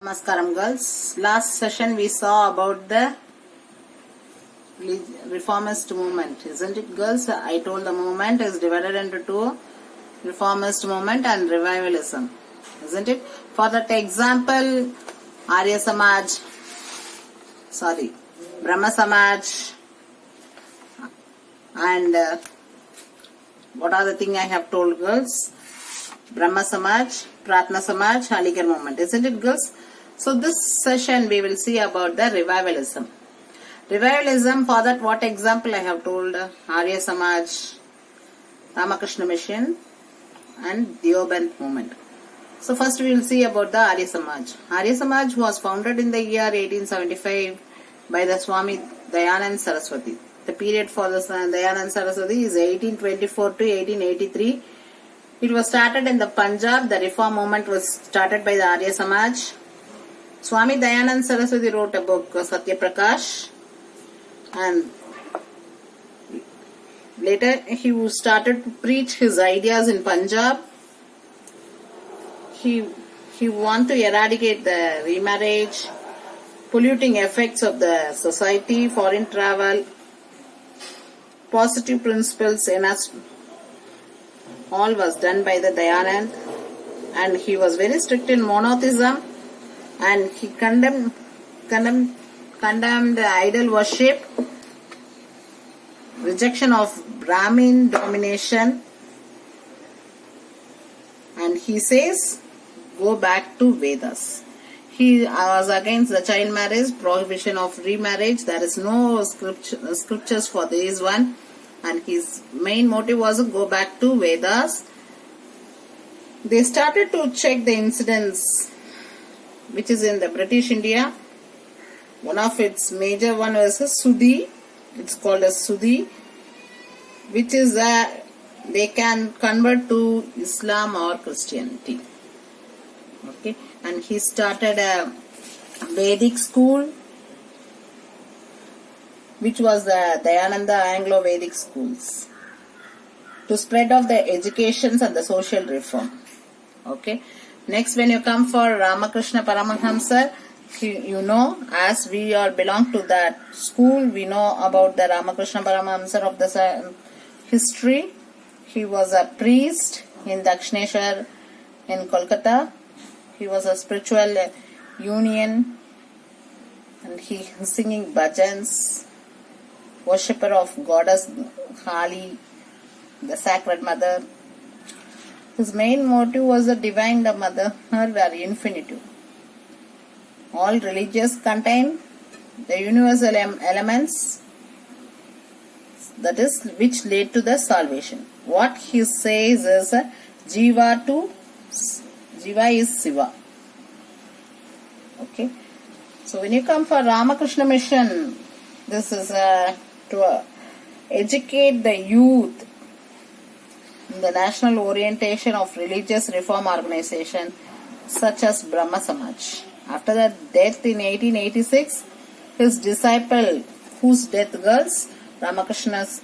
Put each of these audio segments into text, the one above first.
Namaskaram girls. Last session we saw about the reformist movement, isn't it girls? I told the movement is divided into two, reformist movement and revivalism, isn't it? For that example, Arya Samaj, Brahma Samaj, and what are the thing I have told girls? Brahma Samaj, Pratna Samaj, Aligarh movement, isn't it girls? So this session we will see about the revivalism. Revivalism, for that what example I have told? Arya Samaj, Ramakrishna Mission and Deoband movement. So first we will see about the Arya Samaj. Arya Samaj was founded in the year 1875 by the Swami Dayanand Saraswati. The period for the Dayanand Saraswati is 1824 to 1883. It was started in the Punjab. The reform movement was started by the Arya Samaj. Swami Dayanand Saraswati wrote a book, Satya Prakash, and later he started to preach his ideas in Punjab. He wanted to eradicate the remarriage, polluting effects of the society, foreign travel, positive principles in us. All was done by the Dayanand, and he was very strict in monotheism, and he condemned the idol worship, rejection of Brahmin domination, and he says go back to Vedas. He was against the child marriage, prohibition of remarriage. There is no scriptures for this one, and his main motive was to go back to Vedas. They started to check the incidents which is in the British India. One of its major one was a Sudhi. It's called a Sudhi, which is they can convert to Islam or Christianity. Okay, and he started a Vedic school, which was the Dayananda Anglo-Vedic schools, to spread of the educations and the social reform. Okay. Next, when you come for Ramakrishna Paramahamsa, you know, as we all belong to that school, we know about the Ramakrishna Paramahamsa of the history. He was a priest in Dakshineshwar in Kolkata. He was a spiritual union, and he singing bhajans, worshipper of goddess Kali, the sacred mother. His main motive was the divine mother, or infinitive. All religions contain the universal elements, that is, which lead to the salvation. What he says is Jiva is Siva. Okay. So when you come for Ramakrishna Mission, this is to educate the youth in the national orientation of religious reform organization such as Brahma Samaj. After the death in 1886, his disciple, whose death girls, Ramakrishna's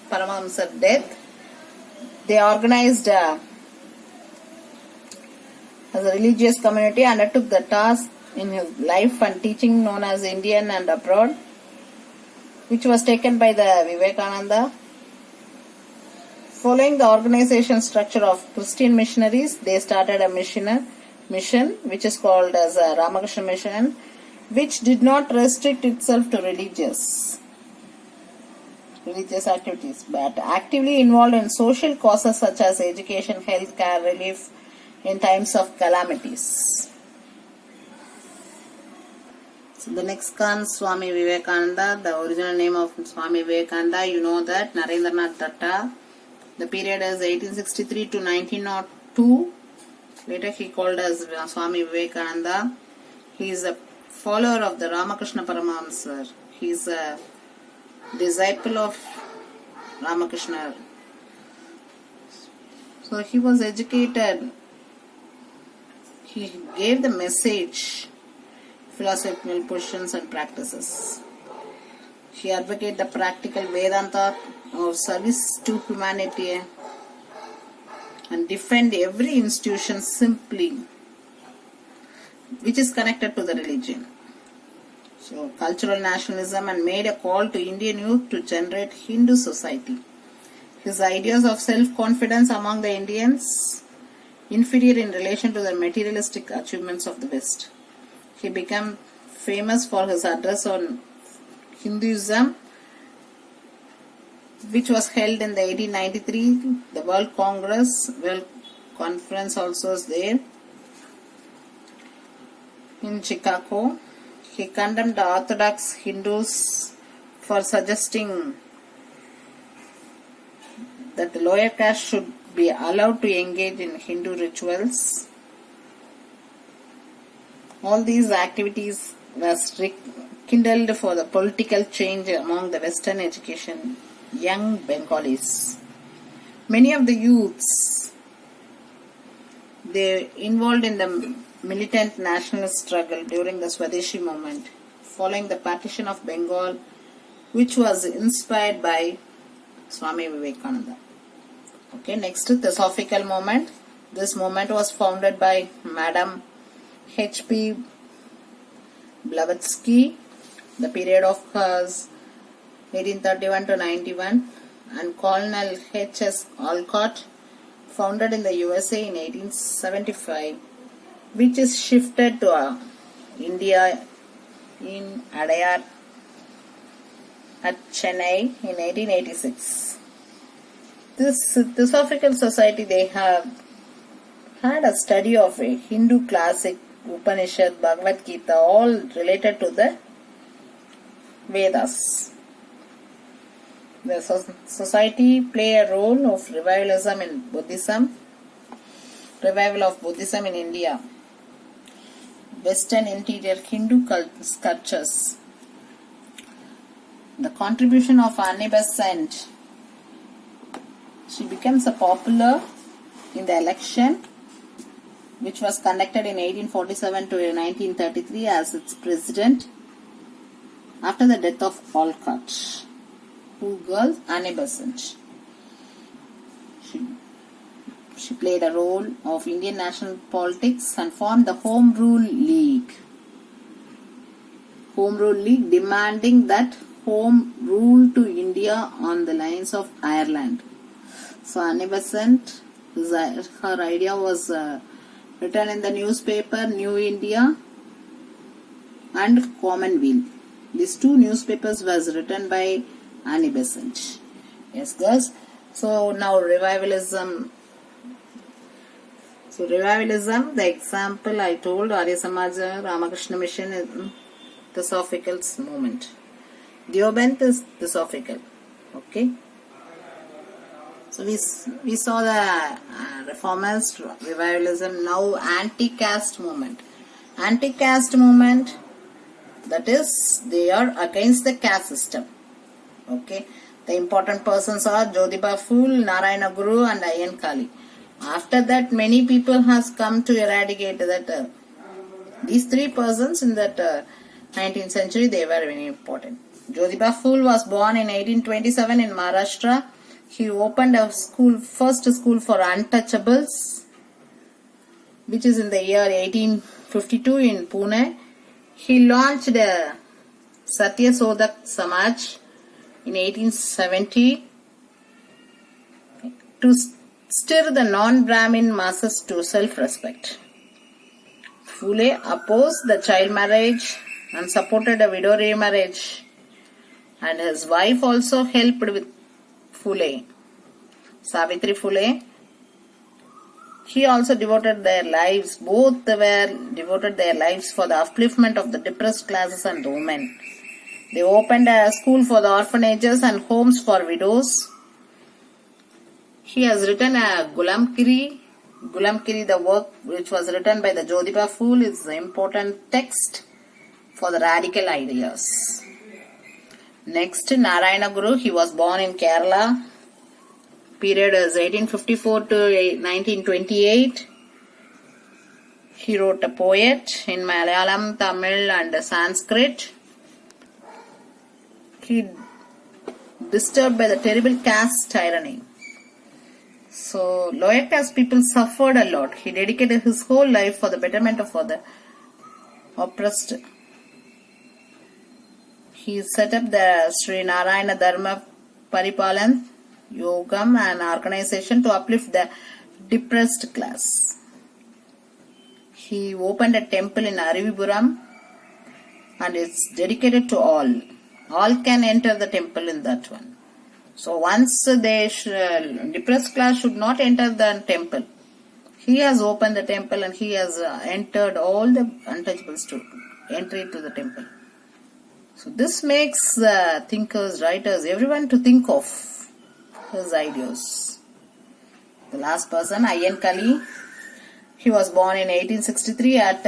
Paramahamsa death, they organized as a religious community, undertook the task in his life and teaching known as Indian and Abroad, which was taken by the Vivekananda. Following the organization structure of Christian missionaries, they started a mission which is called as a Ramakrishna Mission, which did not restrict itself to religious activities, but actively involved in social causes such as education, health care, relief in times of calamities. So the next comes Swami Vivekananda. The original name of Swami Vivekananda, you know that, Narendranath Datta. The period is 1863 to 1902. Later he called as Swami Vivekananda. He is a follower of the Ramakrishna Paramahamsa. He is a disciple of Ramakrishna. So he was educated. He gave the message, philosophical positions and practices. He advocated the practical Vedanta of service to humanity and defend every institution simply which is connected to the religion. So cultural nationalism, and made a call to Indian youth to generate Hindu society. His ideas of self-confidence among the Indians inferior in relation to the materialistic achievements of the West. He became famous for his address on Hinduism, which was held in the 1893. The World Conference also is there in Chicago. He condemned the Orthodox Hindus for suggesting that the lower caste should be allowed to engage in Hindu rituals. All these activities were kindled for the political change among the Western education young Bengalis. Many of the youths, they involved in the militant nationalist struggle during the Swadeshi movement following the partition of Bengal, which was inspired by Swami Vivekananda. Okay, next, Theosophical movement. This movement was founded by Madam H.P. Blavatsky. The period of hers 1831 to 91, and Colonel H.S. Olcott, founded in the USA in 1875, which is shifted to India in Adayar at Chennai in 1886. This Theosophical Society, they have had a study of a Hindu classic, Upanishad, Bhagavad Gita, all related to the Vedas. The society play a role of revivalism in Buddhism, revival of Buddhism in India, Western interior Hindu sculptures. The contribution of Annie Besant, she becomes a popular in the election which was conducted in 1847 to 1933 as its president after the death of Olcott. Two girls, Annie Besant. She played a role of Indian national politics and formed the Home Rule League. Home Rule League demanding that home rule to India on the lines of Ireland. So Annie Besant, her idea was written in the newspaper New India and Commonweal. These two newspapers was written by Annie Besant. Yes, girls. So now revivalism. So revivalism, the example I told, Arya Samaja, Ramakrishna Mission, Theosophical movement. Deoband is Theosophical. Okay. So we saw the reformist revivalism. Now anti-caste movement. Anti-caste movement, that is, they are against the caste system. Okay. The important persons are Jyotiba Phule, Narayana Guru and Ayyan Kali. After that, many people has come to eradicate that. These three persons in that 19th century, they were very important. Jyotiba Phule was born in 1827 in Maharashtra. He opened a school, first school for untouchables, which is in the year 1852 in Pune. He launched a Satya Sodak Samaj in 1870 to stir the non-Brahmin masses to self-respect. Phule opposed the child marriage and supported a widow remarriage, and his wife also helped with Phule, Savitri Phule. He also devoted their lives, both were devoted their lives for the upliftment of the depressed classes and women. They opened a school for the orphanages and homes for widows. He has written a Gulamkiri. Gulamkiri, the work which was written by the Jyotiba Phule, is an important text for the radical ideas. Next, Narayana Guru. He was born in Kerala. Period is 1854 to 1928. He wrote a poet in Malayalam, Tamil and Sanskrit. He disturbed by the terrible caste tyranny. So lower caste people suffered a lot. He dedicated his whole life for the betterment of the oppressed. He set up the Sri Narayana Dharma Paripalan Yogam, an organization to uplift the depressed class. He opened a temple in Arivipuram and it's dedicated to all. All can enter the temple in that one. So once depressed class should not enter the temple. He has opened the temple and he has entered all the untouchables to entry to the temple. So this makes thinkers, writers, everyone to think of his ideas. The last person, Ayyankali, he was born in 1863 at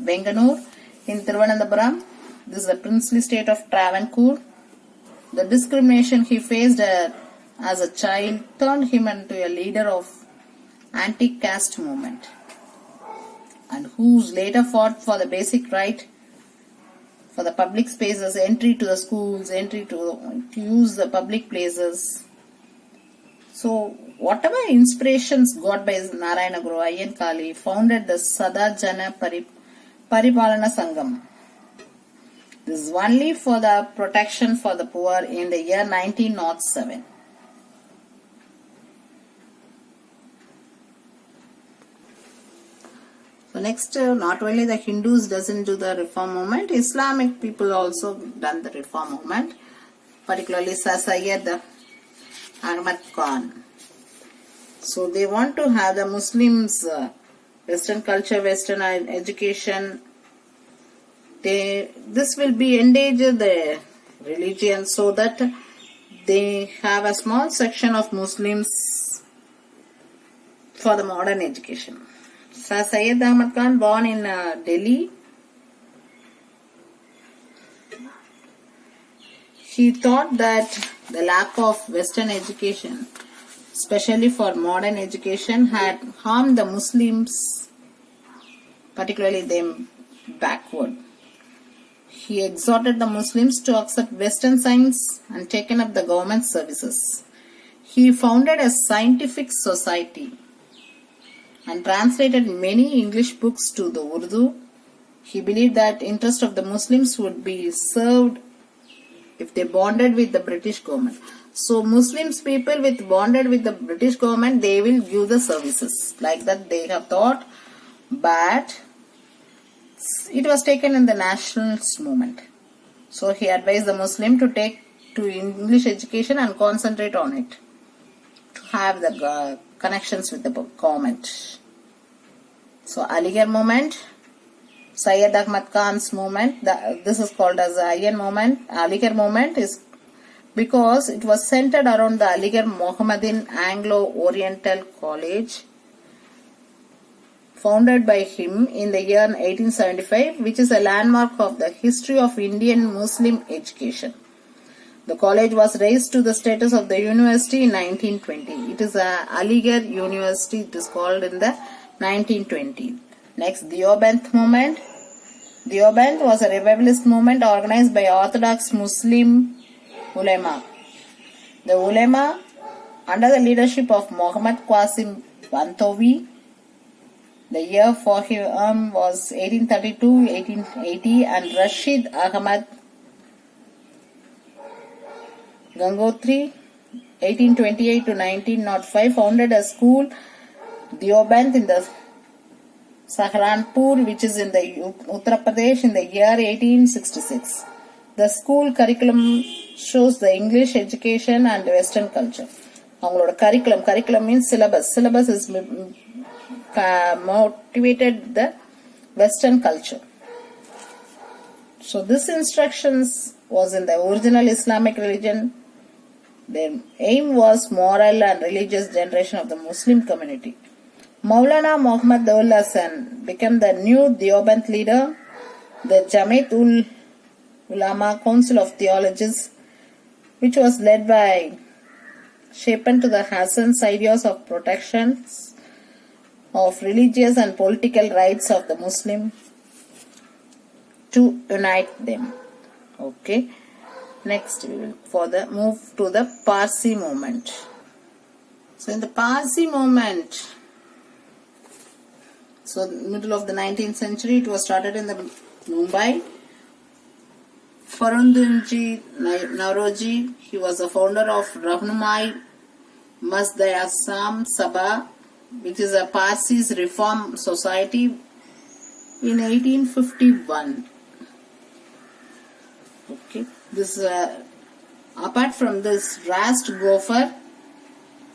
Benganur in Thiruvananthapuram. This is the princely state of Travancore. The discrimination he faced as a child turned him into a leader of anti-caste movement, and who's later fought for the basic right for the public spaces, entry to the schools, entry to use the public places. So whatever inspirations got by Narayana Guru, Ayyankali founded the Sada Jana Paripalana Sangam. This is only for the protection for the poor in the year 1907. So next, not only the Hindus doesn't do the reform movement, Islamic people also done the reform movement, particularly Sir Syed Ahmad Khan. So they want to have the Muslims Western culture, Western education. This will be endanger the religion, so that they have a small section of Muslims for the modern education. Sir Syed Ahmad Khan, born in Delhi, he thought that the lack of Western education, especially for modern education, had harmed the Muslims, particularly them, backward. He exhorted the Muslims to accept Western science and taken up the government services. He founded a scientific society and translated many English books to the Urdu. He believed that interest of the Muslims would be served if they bonded with the British government. So Muslims people with bonded with the British government, they will give the services. Like that they have thought, but it was taken in the nationalist movement. So he advised the Muslim to take to English education and concentrate on it, to have the connections with the government. So Aligarh movement, Syed Ahmad Khan's movement, this is called as the Ayyan movement. Aligarh movement is because it was centered around the Aligarh Mohammedan Anglo-Oriental College, founded by him in the year 1875, which is a landmark of the history of Indian Muslim education. The college was raised to the status of the university in 1920. It is a Aligarh University, it is called in the 1920. Next, Deoband movement. Deoband was a revivalist movement organized by Orthodox Muslim ulema. The ulema, under the leadership of Muhammad Qasim Bantovi, the year for him was 1832-1880, and Rashid Ahmad Gangotri 1828 to 1905 founded a school, Deoband, in the Saharanpur, which is in the Uttar Pradesh, in the year 1866. The school curriculum shows the English education and Western culture. Curriculum means syllabus. Syllabus is motivated the Western culture. So this instructions was in the original Islamic religion. Their aim was moral and religious generation of the Muslim community. Maulana Muhammad Daul Hasan became the new Deoband leader. The Jamiat ul Ulama Council of Theologians, which was led by shapen to the Hassan's ideas of protection of religious and political rights of the Muslim, to unite them. Okay. Next, we will move to the Parsi movement. So in the Parsi movement, So middle of the 19th century, it was started in the Mumbai. Farundunji Nauroji, he was the founder of Rahnumai Mazdayasam Sabha, which is a Parsis Reform Society in 1851. Okay, this apart from this, Rast Gopher,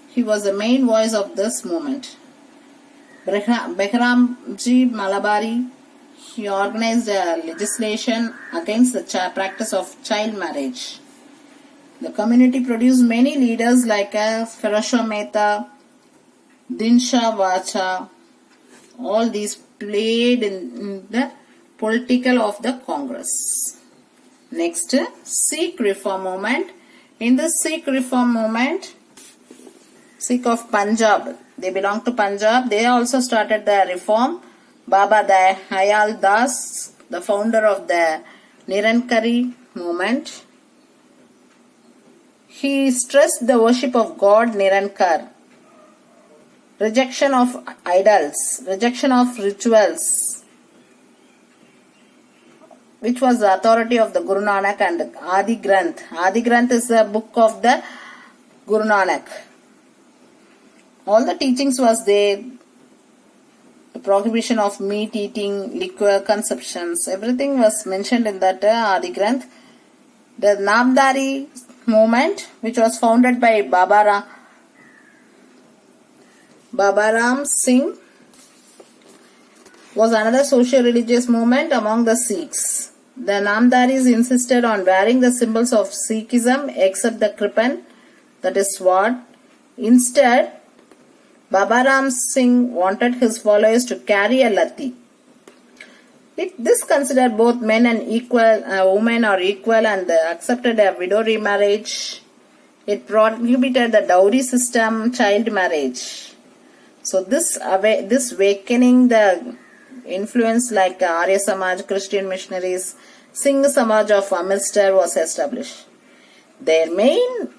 he was the main voice of this movement. Behramji Malabari, he organized legislation against the practice of child marriage. The community produced many leaders like Ferosha Mehta, Dinsha Vacha. All these played in the political of the Congress. Next, Sikh Reform Movement. In the Sikh Reform Movement, Sikh of Punjab, they belong to Punjab. They also started the reform. Baba Dayal Das, the founder of the Nirankari movement, he stressed the worship of God Nirankar, rejection of idols, rejection of rituals, which was the authority of the Guru Nanak and Adi Granth. Adi Granth is the book of the Guru Nanak. All the teachings was there. The prohibition of meat eating, liquor consumptions, everything was mentioned in that Adi Granth. The Namdari movement, which was founded by Babaram Singh, was another socio-religious movement among the Sikhs. The Namdaris insisted on wearing the symbols of Sikhism except the kripan, that is sword. Instead, Babaram Singh wanted his followers to carry a lati. This considered both men and women are equal, and accepted a widow remarriage. It prohibited the dowry system, child marriage. So this awakening the influence like Arya Samaj, Christian missionaries, Singh Samaj of Amritsar was established. Their main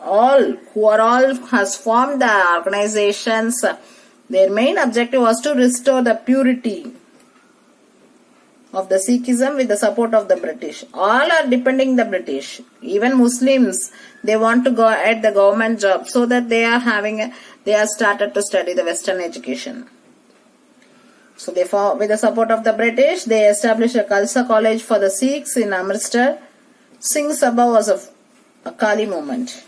has formed the organizations. Their main objective was to restore the purity of the Sikhism with the support of the British. All are depending the British. Even Muslims, they want to go at the government job, so that they are started to study the Western education. So therefore, with the support of the British, they established a Khalsa college for the Sikhs in Amritsar. Singh Sabha was a Kali movement.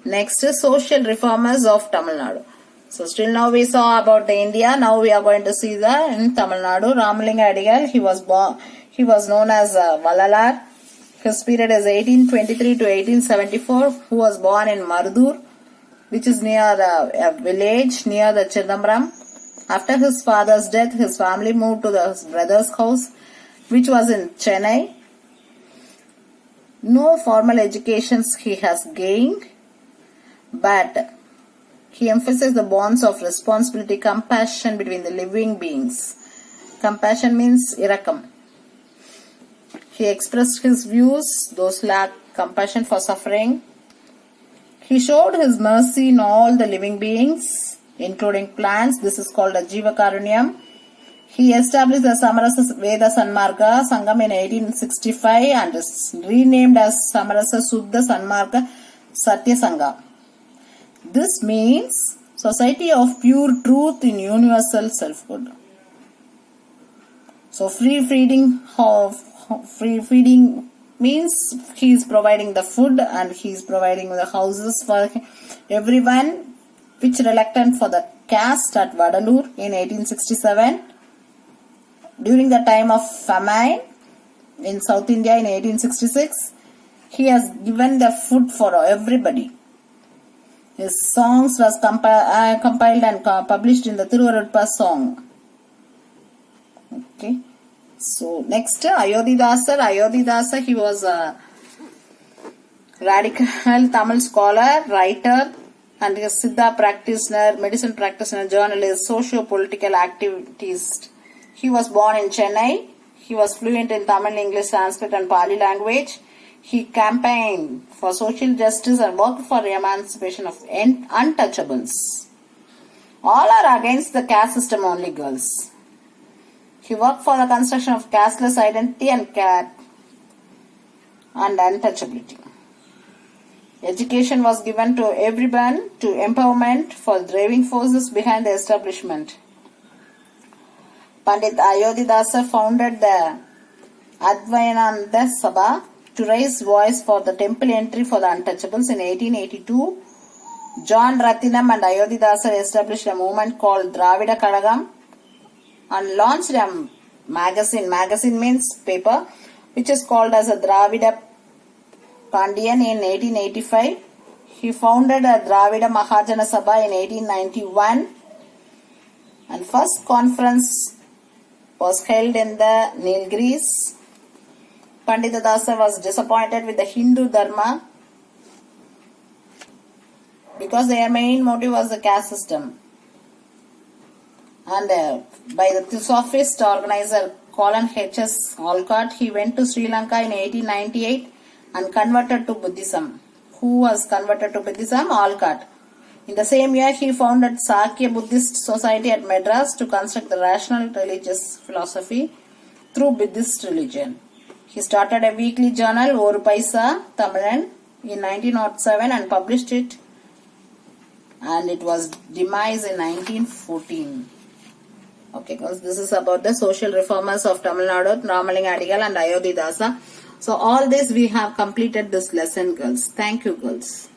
Next is social reformers of Tamil Nadu. So still now we saw about the India. Now we are going to see in Tamil Nadu. Ramalinga Adigal, he was known as Valalar. His period is 1823 to 1874. Who was born in Marudur, which is near a village near the Chidambaram. After his father's death, his family moved to his brother's house, which was in Chennai. No formal educations he has gained, but he emphasized the bonds of responsibility, compassion between the living beings. Compassion means irakam. He expressed his views, those lack compassion for suffering. He showed his mercy in all the living beings, including plants. This is called a Jiva Karunyam. He established the Samarasa Veda Sanmarga Sangam in 1865 and is renamed as Samarasa Suddha Sanmarga Satya Sangha. This means society of pure truth in universal selfhood. So free feeding means he is providing the food and he is providing the houses for everyone, which reluctant for the caste at Vadalur in 1867. During the time of famine in South India in 1866, he has given the food for everybody. His songs was compiled and published in the Thiruvarutpa song. Okay. So next, Ayodhidasa. Ayodhidasa, he was a radical Tamil scholar, writer, and a Siddha practitioner, medicine practitioner, journalist, socio-political activist. He was born in Chennai. He was fluent in Tamil, English, Sanskrit and Pali language. He campaigned for social justice and worked for the emancipation of untouchables. All are against the caste system, only girls. He worked for the construction of casteless identity and untouchability. Education was given to everyone to empowerment for the driving forces behind the establishment. Pandit Ayodhidasa founded the Advayananda Sabha to raise voice for the temple entry for the untouchables in 1882. John Rathinam and Ayodhidasa established a movement called Dravida Kadagam and launched a magazine. Magazine means paper, which is called as a Dravida Pandian in 1885. He founded a Dravida Mahajana Sabha in 1891, and first conference was held in the Nilgiris. Pandita Dasa was disappointed with the Hindu Dharma because their main motive was the caste system. And by the Theosophist organizer Colin H.S. Olcott, he went to Sri Lanka in 1898 and converted to Buddhism. Who was converted to Buddhism? Olcott. In the same year, he founded Sakya Buddhist Society at Madras to construct the rational religious philosophy through Buddhist religion. He started a weekly journal, Oru Paisa, Tamilan, in 1907 and published it, and it was demised in 1914. Okay, girls, this is about the social reformers of Tamil Nadu, Ramalinga Adigal and Ayodhidasa. So all this we have completed this lesson, girls. Thank you, girls.